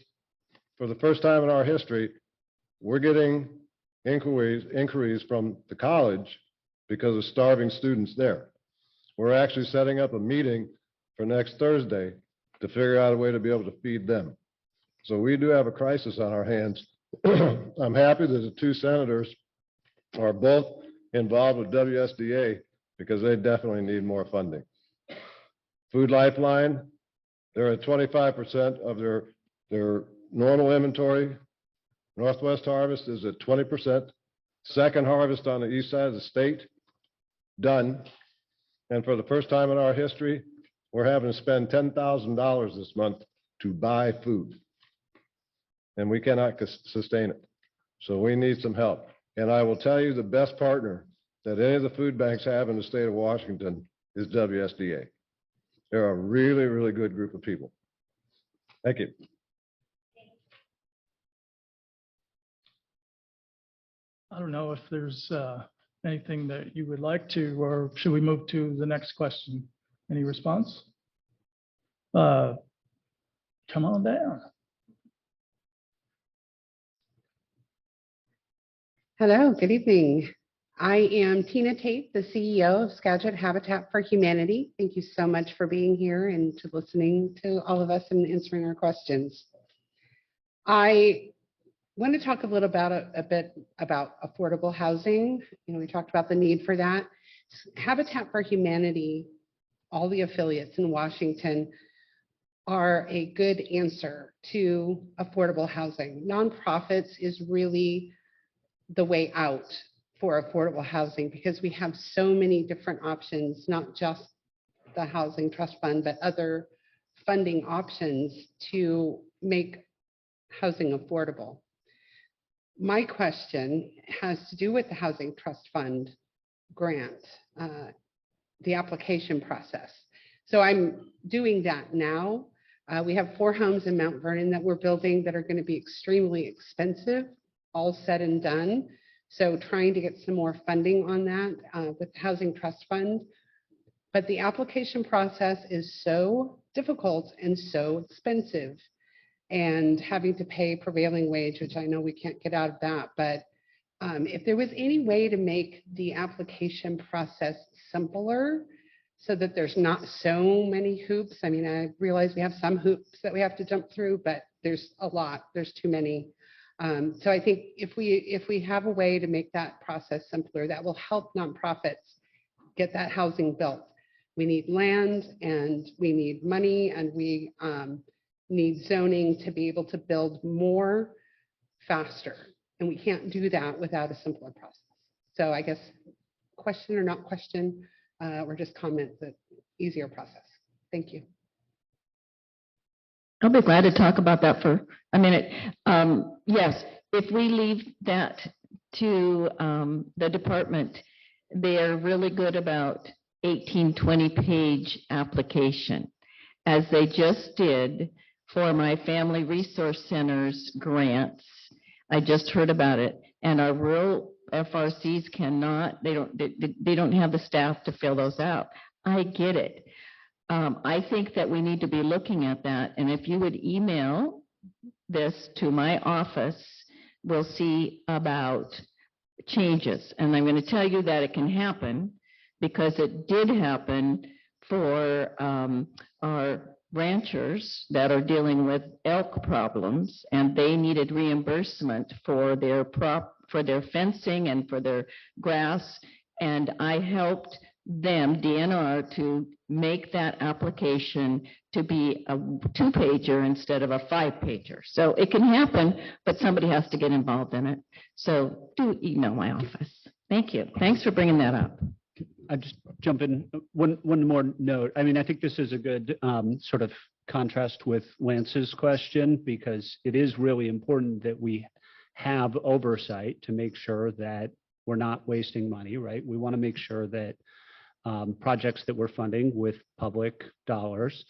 for the first time in our history, we're getting inquiries from the college because of starving students there. We're actually setting up a meeting for next Thursday to figure out a way to be able to feed them. So we do have a crisis on our hands. I'm happy that the two senators are both involved with WSDA because they definitely need more funding. Food Lifeline, they're at 25% of their normal inventory. Northwest Harvest is at 20%. Second harvest on the east side of the state, done. And for the first time in our history, we're having to spend $10,000 this month to buy food. And we cannot sustain it. So we need some help. And I will tell you, the best partner that any of the food banks have in the state of Washington is WSDA. They're a really, really good group of people. Thank you. I don't know if there's anything that you would like to, or should we move to the next question? Any response? Come on down. Hello, good evening. I am Tina Tate, the CEO of Skagit Habitat for Humanity. Thank you so much for being here and to listening to all of us and answering our questions. I want to talk a little about a bit about affordable housing. We talked about the need for that. Habitat for Humanity, all the affiliates in Washington, are a good answer to affordable housing. Nonprofits is really the way out for affordable housing because we have so many different options, not just the Housing Trust Fund, but other funding options to make housing affordable. My question has to do with the Housing Trust Fund grant, the application process. So I'm doing that now. We have 4 homes in Mount Vernon that we're building that are going to be extremely expensive, all said and done. So trying to get some more funding on that with the Housing Trust Fund. But the application process is so difficult and so expensive, and having to pay prevailing wage, which I know we can't get out of that. But if there was any way to make the application process simpler so that there's not so many hoops. I mean, I realize we have some hoops that we have to jump through, but there's a lot, there's too many. So I think if we have a way to make that process simpler, that will help nonprofits get that housing built. We need land and we need money and we need zoning to be able to build more faster. And we can't do that without a simpler process. So I guess question or not question, or just comment that easier process. Thank you. I'll be glad to talk about that for a minute. Yes, if we leave that to the department, they are really good about 18, 20-page application, as they just did for my Family Resource Center's grants. I just heard about it, and our rural FRCs cannot, they don't have the staff to fill those out. I get it. I think that we need to be looking at that, and if you would email this to my office, we'll see about changes. And I'm going to tell you that it can happen because it did happen for our ranchers that are dealing with elk problems, and they needed reimbursement for their fencing and for their grass. And I helped them, DNR, to make that application to be a 2-pager instead of a 5-pager. So it can happen, but somebody has to get involved in it. So do email my office. Thank you. Thanks for bringing that up. I just jump in one more note. I mean, I think this is a good sort of contrast with Lance's question, because it is really important that we have oversight to make sure that we're not wasting money, right? We want to make sure that projects that we're funding with public dollars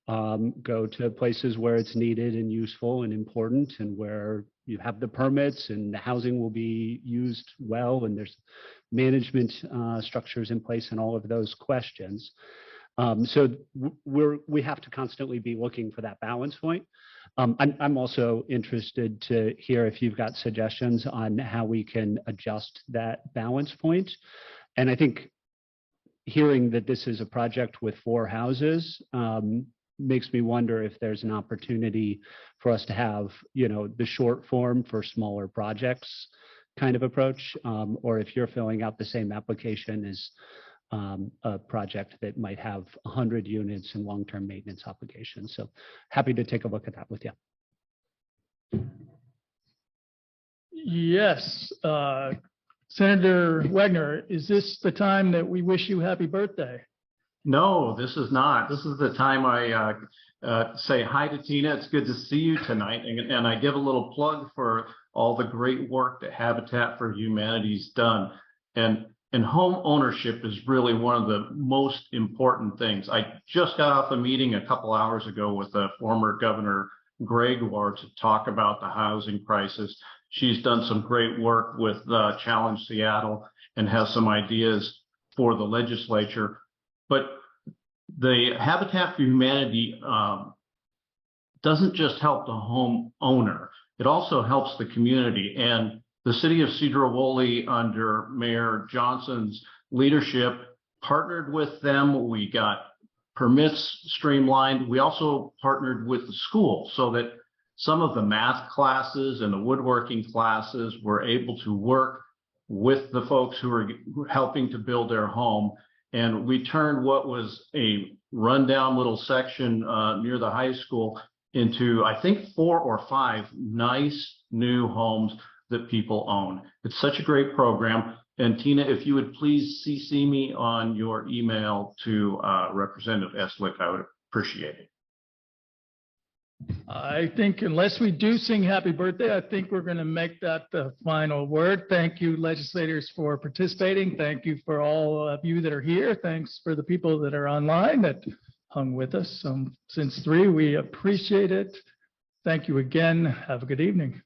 go to places where it's needed and useful and important, and where you have the permits and the housing will be used well, and there's management structures in place and all of those questions. So we have to constantly be looking for that balance point. I'm also interested to hear if you've got suggestions on how we can adjust that balance point. And I think hearing that this is a project with 4 houses makes me wonder if there's an opportunity for us to have, the short form for smaller projects kind of approach, or if you're filling out the same application as a project that might have 100 units and long-term maintenance obligations. So happy to take a look at that with you. Yes. Senator Wagoner, is this the time that we wish you happy birthday? No, this is not. This is the time I say hi to Tina. It's good to see you tonight. And I give a little plug for all the great work that Habitat for Humanity's done. And home ownership is really one of the most important things. I just got off a meeting a couple hours ago with former Governor Gregoire to talk about the housing crisis. She's done some great work with Challenge Seattle and has some ideas for the legislature. But the Habitat for Humanity doesn't just help the home owner, it also helps the community. And the city of Cedar-Woolley, under Mayor Johnson's leadership, partnered with them. We got permits streamlined. We also partnered with the school so that some of the math classes and the woodworking classes were able to work with the folks who are helping to build their home. And we turned what was a rundown little section near the high school into, I think, 4 or 5 nice new homes that people own. It's such a great program. And Tina, if you would please CC me on your email to Representative Eslick, I would appreciate it. I think unless we do sing happy birthday, I think we're going to make that the final word. Thank you, legislators, for participating. Thank you for all of you that are here. Thanks for the people that are online that hung with us since 3. We appreciate it. Thank you again. Have a good evening.